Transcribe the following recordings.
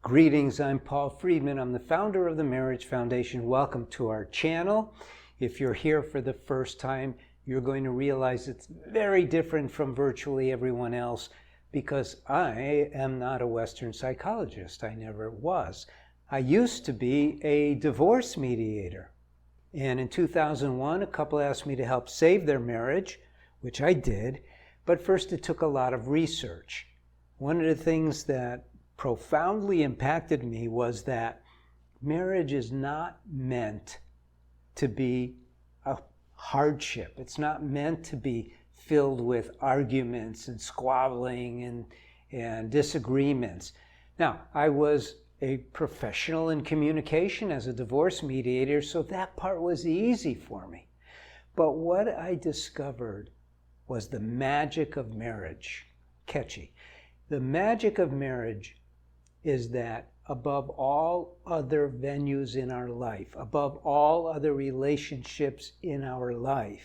Greetings, I'm Paul Friedman. I'm the founder of the Marriage Foundation. Welcome to our channel. If you're here for the first time, you're going to realize it's very different from virtually everyone else because I am not a Western psychologist. I never was. I used to be a divorce mediator. And in 2001, a couple asked me to help save their marriage, which I did. But first, it took a lot of research. One of the things that profoundly impacted me was that marriage is not meant to be a hardship. It's not meant to be filled with arguments and squabbling and disagreements. Now, I was a professional in communication as a divorce mediator, so that part was easy for me. But what I discovered was the magic of marriage. Catchy. The magic of marriage is that above all other venues in our life, above all other relationships in our life,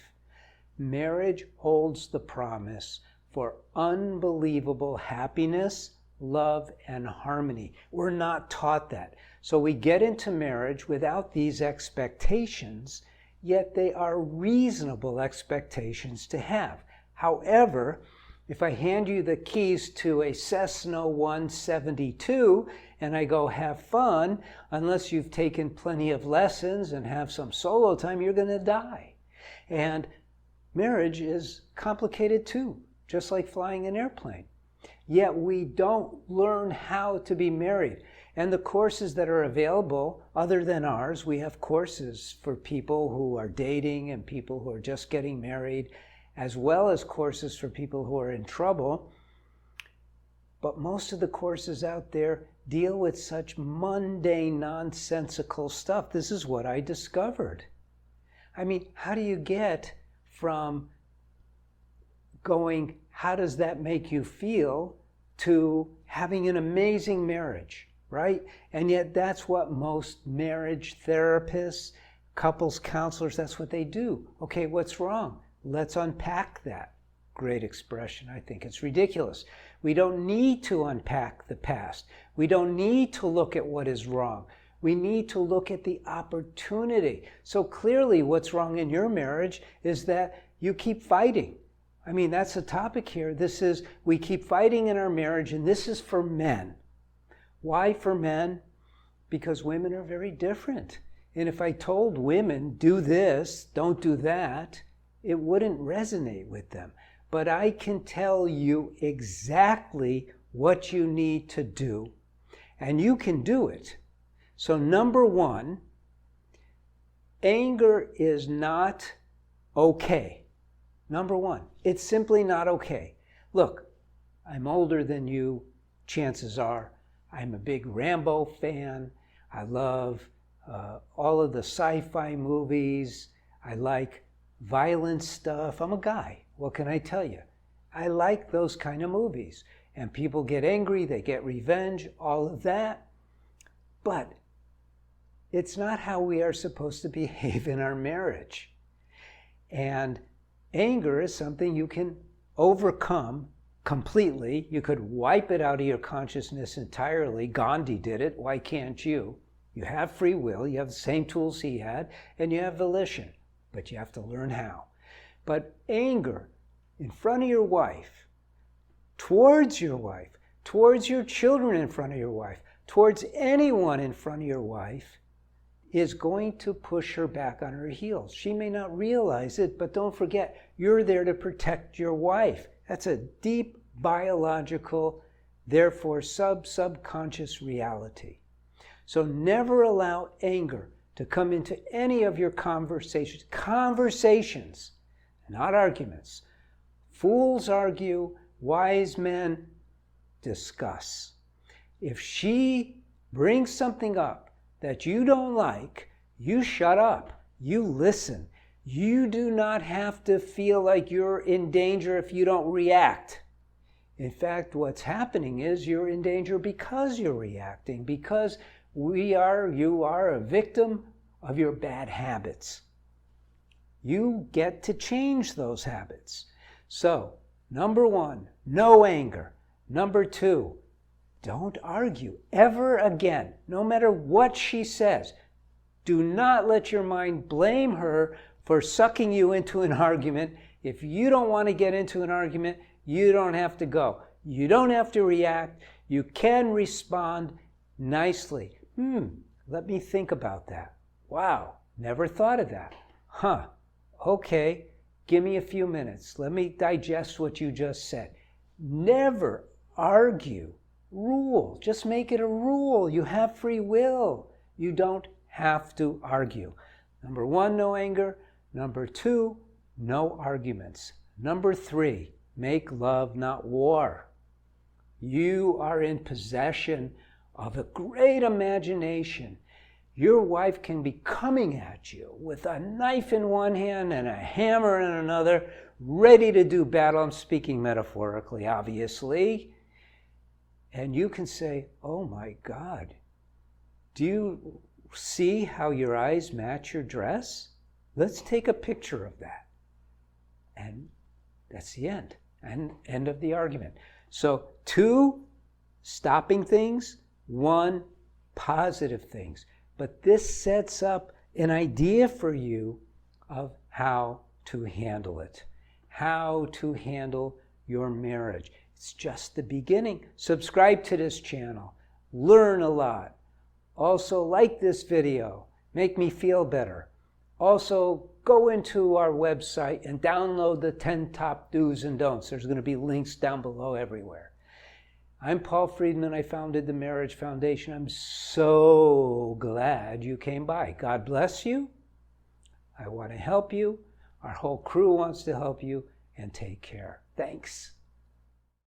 marriage holds the promise for unbelievable happiness, love, and harmony. We're not taught that. So we get into marriage without these expectations, yet they are reasonable expectations to have. However, if I hand you the keys to a Cessna 172 and I go have fun, unless you've taken plenty of lessons and have some solo time, you're going to die. And marriage is complicated too, just like flying an airplane. Yet we don't learn how to be married. And the courses that are available, other than ours, we have courses for people who are dating and people who are just getting married, as well as courses for people who are in trouble. But most of the courses out there deal with such mundane, nonsensical stuff. This is what I discovered. I mean, how do you get from going, how does that make you feel, to having an amazing marriage, right? And yet that's what most marriage therapists, couples counselors, that's what they do. Okay, what's wrong? Let's unpack that. Great expression. I think it's ridiculous. We don't need to unpack the past. We don't need to look at what is wrong. We need to look at the opportunity. So clearly what's wrong in your marriage is that you keep fighting. I mean, that's the topic here. This is, we keep fighting in our marriage, and this is for men. Why for men? Because women are very different. And if I told women, do this, don't do that, it wouldn't resonate with them. But I can tell you exactly what you need to do, and you can do it. So number one, anger is not okay. Number one, it's simply not okay. Look, I'm older than you, chances are. I'm a big Rambo fan. I love all of the sci-fi movies. I like violent stuff. I'm a guy. What can I tell you? I like those kind of movies. And people get angry, they get revenge, all of that. But it's not how we are supposed to behave in our marriage. And anger is something you can overcome completely. You could wipe it out of your consciousness entirely. Gandhi did it. Why can't you? You have free will. You have the same tools he had. And you have volition. But you have to learn how. But anger in front of your wife, towards your children in front of your wife, towards anyone in front of your wife, is going to push her back on her heels. She may not realize it, but don't forget, you're there to protect your wife. That's a deep biological, therefore subconscious reality. So never allow anger to come into any of your conversations. Conversations, not arguments. Fools argue, wise men discuss. If she brings something up that you don't like, you shut up. You listen. You do not have to feel like you're in danger if you don't react. In fact, what's happening is you're in danger because you're reacting, because you are a victim of your bad habits. You get to change those habits. So, number one, no anger. Number two, don't argue ever again, no matter what she says. Do not let your mind blame her for sucking you into an argument. If you don't want to get into an argument, you don't have to go. You don't have to react. You can respond nicely. Let me think about that. Wow, never thought of that. Okay, give me a few minutes. Let me digest what you just said. Never argue. Rule. Just make it a rule. You have free will. You don't have to argue. Number 1, no anger. Number 2, no arguments. Number 3, make love, not war. You are in possession of a great imagination. Your wife can be coming at you with a knife in one hand and a hammer in another, ready to do battle. I'm speaking metaphorically, obviously. And you can say, oh my God, do you see how your eyes match your dress? Let's take a picture of that. And that's the end. And end of the argument. So 2 stopping things, 1 positive things. But this sets up an idea for you of how to handle it, how to handle your marriage. It's just the beginning. Subscribe to this channel. Learn a lot. Also, like this video. Make me feel better. Also, go into our website and download the 10 top do's and don'ts. There's going to be links down below everywhere. I'm Paul Friedman. I founded the Marriage Foundation. I'm so glad you came by. God bless you. I want to help you. Our whole crew wants to help you. And take care. Thanks.